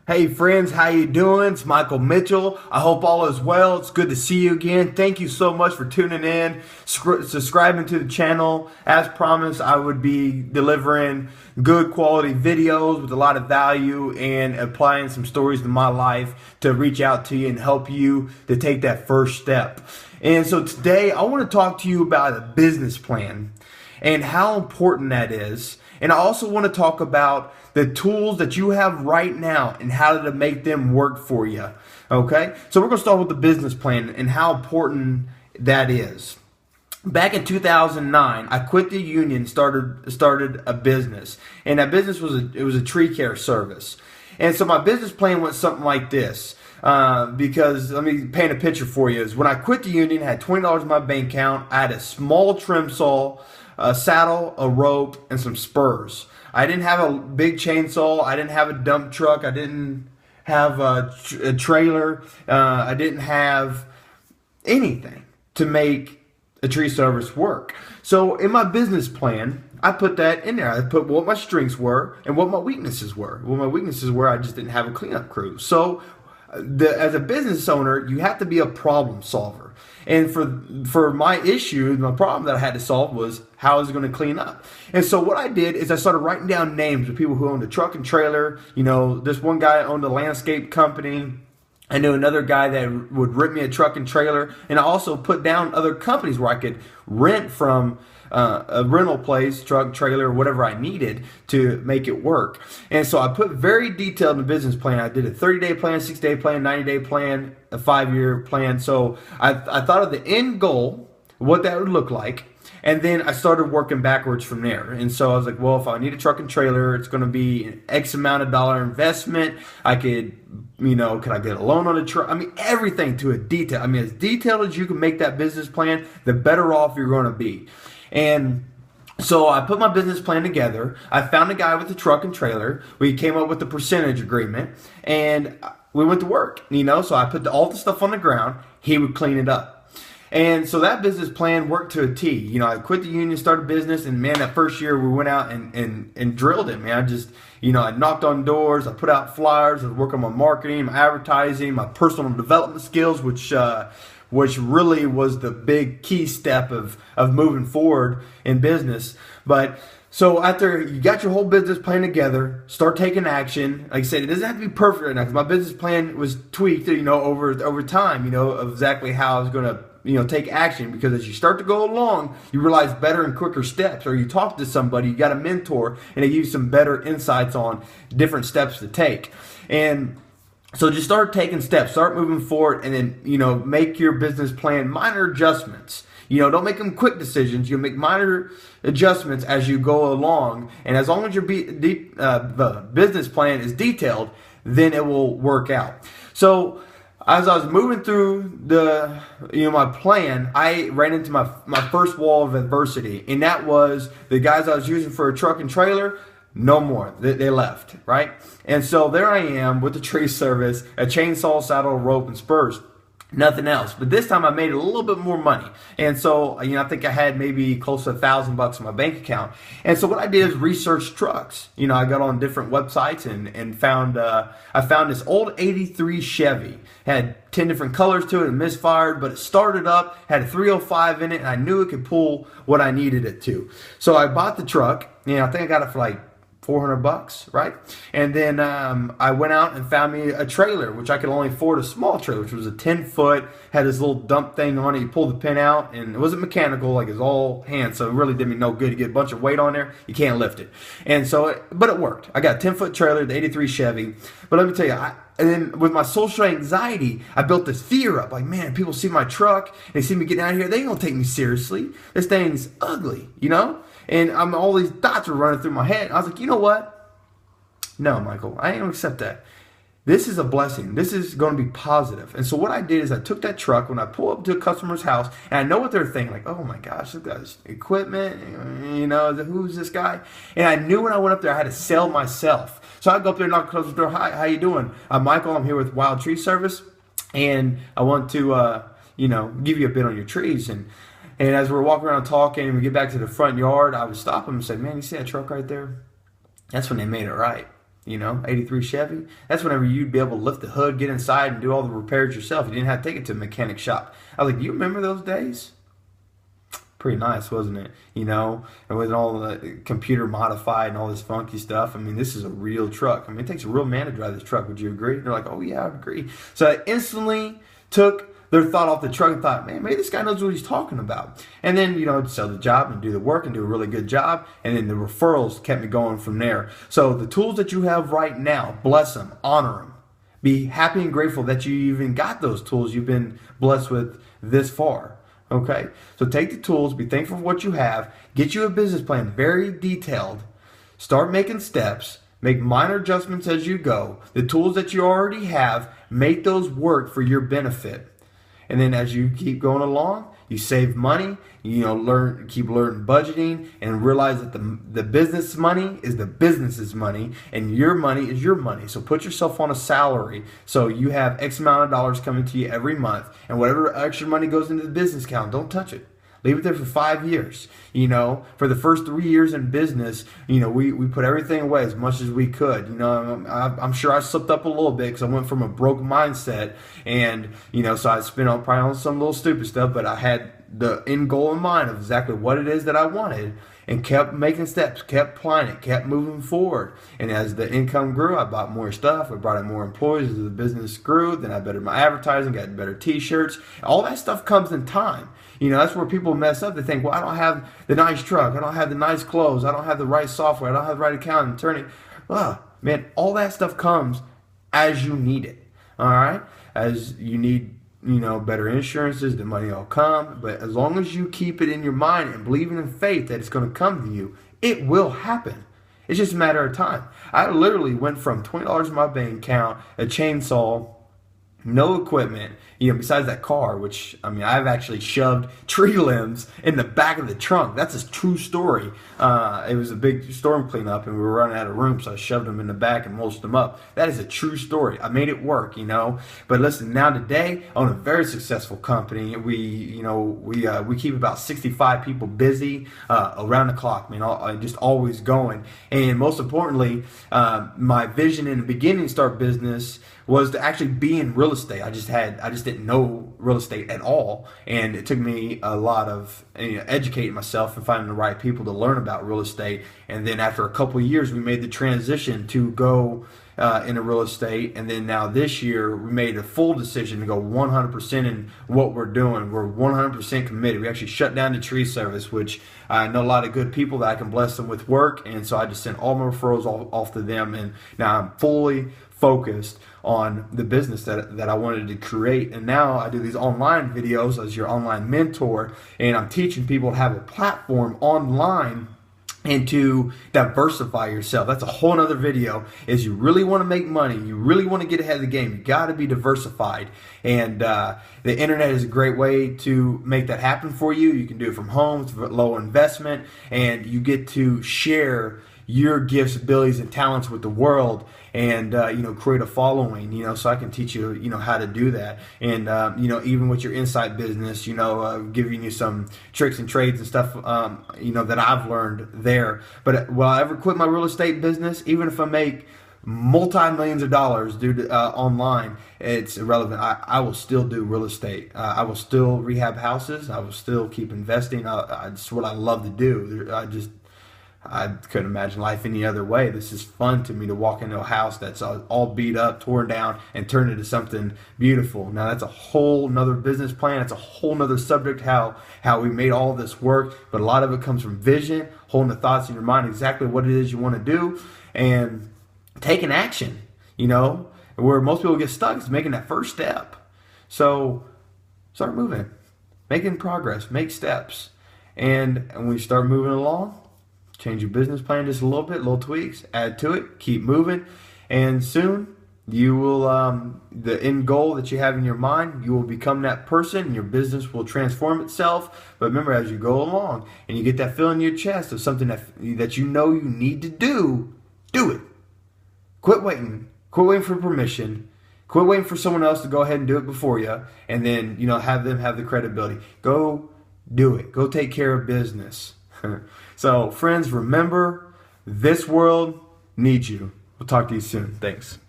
Hey friends, how you doing? It's Michael Mitchell. I hope all is well. It's good to see you again. Thank you so much for tuning in, subscribing to the channel. As promised, I would be delivering good quality videos with a lot of value and applying some stories to my life to reach out to you and help you to take that first step. And so today I want to talk to you about a business plan and how important that is. And I also want to talk about the tools that you have right now and how to make them work for you. Okay? So we're going to start with the business plan and how important that is. Back in 2009, I quit the union, started a business. And that business was a tree care service. And so my business plan went something like this. Because let me paint a picture for you. Is when I quit the union, I had $20 in my bank account. I had a small trim saw, a saddle, a rope, and some spurs. I didn't have a big chainsaw. I didn't have a dump truck. I didn't have a trailer. I didn't have anything to make a tree service work. So in my business plan, I put that in there. I put what my strengths were and what my weaknesses were. Well, my weaknesses were I just didn't have a cleanup crew. So as a business owner, you have to be a problem solver. And for my issue, my problem that I had to solve was how I was going to clean up. And so what I did is I started writing down names of people who owned a truck and trailer. You know, this one guy owned a landscape company. I knew another guy that would rent me a truck and trailer. And I also put down other companies where I could rent from a rental place, truck, trailer, whatever I needed to make it work. And so I put very detailed in the business plan. I did a 30-day plan, 60-day plan, 90-day plan, a 5-year plan. So I thought of the end goal, what that would look like. And then I started working backwards from there. And so I was like, well, if I need a truck and trailer, it's going to be an X amount of dollar investment. I could, could I get a loan on a truck? I mean, everything to a detail. I mean, as detailed as you can make that business plan, the better off you're going to be. And so I put my business plan together. I found a guy with a truck and trailer. We came up with a percentage agreement and we went to work, so I put all the stuff on the ground. He would clean it up. And so that business plan worked to a T. I quit the union, started business, and man, that first year we went out and drilled it, man. I just, I knocked on doors, I put out flyers, I was working on my marketing, my advertising, my personal development skills, which really was the big key step of moving forward in business. But so after you got your whole business plan together, start taking action. Like I said, it doesn't have to be perfect right now because my business plan was tweaked, over time, of exactly how I was going to, take action. Because as you start to go along, you realize better and quicker steps, or you talk to somebody, you got a mentor, and they give you some better insights on different steps to take. And so just start taking steps, start moving forward, and then, make your business plan minor adjustments. Don't make them quick decisions. You make minor adjustments as you go along. And as long as your the business plan is detailed, then it will work out. So as I was moving through my plan, I ran into my first wall of adversity. And that was the guys I was using for a truck and trailer. No more. They left, right? And so there I am with the tree service, a chainsaw, saddle, rope, and spurs. Nothing else. But this time I made a little bit more money. And so, I think I had maybe close to $1,000 in my bank account. And so what I did is research trucks. I got on different websites and found, I found this old 83 Chevy. Had 10 different colors to it and misfired, but it started up, had a 305 in it, and I knew it could pull what I needed it to. So I bought the truck. I think I got it for like $400, right? And then I went out and found me a trailer, which I could only afford a small trailer, which was a 10-foot, had this little dump thing on it. You pull the pin out, and it wasn't mechanical, like it was all hand, so it really did me no good to get a bunch of weight on there. You can't lift it. And so, but it worked. I got a 10-foot trailer, the 83 Chevy. But let me tell you, and then with my social anxiety, I built this fear up. Like, man, people see my truck, they see me getting out of here, they ain't gonna take me seriously. This thing's ugly, And all these thoughts were running through my head. I was like, you know what? No, Michael, I ain't gonna accept that. This is a blessing. This is going to be positive. And so what I did is I took that truck when I pull up to a customer's house, and I know what they're thinking, like, oh my gosh, look at this equipment, who's this guy? And I knew when I went up there, I had to sell myself. So I go up there and knock on the customer's door. Hi, how you doing? I'm Michael. I'm here with Wild Tree Service, and I want to, give you a bid on your trees. And as we're walking around talking and we get back to the front yard, I would stop him and say, man, you see that truck right there? That's when they made it right. '83 Chevy. That's whenever you'd be able to lift the hood, get inside, and do all the repairs yourself. You didn't have to take it to a mechanic shop. I was like, do you remember those days? Pretty nice, wasn't it? And with all the computer modified and all this funky stuff. I mean, this is a real truck. I mean, it takes a real man to drive this truck. Would you agree? They're like, oh yeah, I agree. So I instantly took their thought off the truck and thought, man, maybe this guy knows what he's talking about. And then, sell the job and do the work and do a really good job. And then the referrals kept me going from there. So the tools that you have right now, bless them, honor them. Be happy and grateful that you even got those tools you've been blessed with this far. Okay? So take the tools, be thankful for what you have, get you a business plan, very detailed. Start making steps. Make minor adjustments as you go. The tools that you already have, make those work for your benefit. And then as you keep going along, you save money, keep learning budgeting, and realize that the business money is the business's money, and your money is your money. So put yourself on a salary so you have X amount of dollars coming to you every month, and whatever extra money goes into the business account, don't touch it. Leave it there for 5 years. For the first 3 years in business, we put everything away as much as we could. I'm sure I slipped up a little bit because I went from a broke mindset, and so I spent probably on some little stupid stuff, but I had the end goal in mind of exactly what it is that I wanted, and kept making steps, kept applying it, kept moving forward. And as the income grew, I bought more stuff. I brought in more employees. As the business grew, then I bettered my advertising, got better t-shirts. All that stuff comes in time. That's where people mess up. They think, well, I don't have the nice truck. I don't have the nice clothes. I don't have the right software. I don't have the right accountant, attorney. Well, man, all that stuff comes as you need it. All right? As you need better insurances, the money will come. But as long as you keep it in your mind and believing in faith that it's going to come to you, it will happen. It's just a matter of time. I literally went from $20 in my bank account, a chainsaw, no equipment, besides that car, which, I've actually shoved tree limbs in the back of the trunk. That's a true story. It was a big storm cleanup, and we were running out of room, so I shoved them in the back and mulched them up. That is a true story. I made it work, But listen, now today, I own a very successful company. We keep about 65 people busy around the clock, just always going. And most importantly, my vision in the beginning to start business was to actually be in real estate. I just didn't know real estate at all, and it took me a lot of educating myself and finding the right people to learn about real estate. And then after a couple of years, we made the transition to go into real estate, and then now this year we made a full decision to go 100% in what we're doing. We're 100% committed. We actually shut down the tree service, which I know a lot of good people that I can bless them with work, and so I just sent all my referrals off to them, and now I'm fully focused on the business that I wanted to create. And now I do these online videos as your online mentor, and I'm teaching people to have a platform online and to diversify yourself. That's a whole nother video. Is you really want to make money, you really want to get ahead of the game, you got to be diversified. And the internet is a great way to make that happen for you. You can do it from home, it's low investment, and you get to share your gifts, abilities, and talents with the world, and create a following. So I can teach you, how to do that, and even with your insight business, giving you some tricks and trades and stuff, that I've learned there. But will I ever quit my real estate business? Even if I make multi-millions of dollars due to online, it's irrelevant. I will still do real estate. I will still rehab houses. I will still keep investing. It's what I love to do. I couldn't imagine life any other way. This is fun to me, to walk into a house that's all beat up, torn down, and turn it into something beautiful. Now that's a whole nother business plan. It's a whole nother subject, how we made all this work. But a lot of it comes from vision, holding the thoughts in your mind, exactly what it is you want to do, and taking action. Where most people get stuck is making that first step. So start moving, making progress, make steps. And when you start moving along, change your business plan just a little bit, little tweaks, add to it, keep moving, and soon you will, the end goal that you have in your mind, you will become that person, and your business will transform itself. But remember, as you go along and you get that feeling in your chest of something that you need to do it. Quit waiting for permission. Quit waiting for someone else to go ahead and do it before you, and then have them have the credibility. Go do it. Go take care of business. So, friends, remember, this world needs you. We'll talk to you soon. Thanks.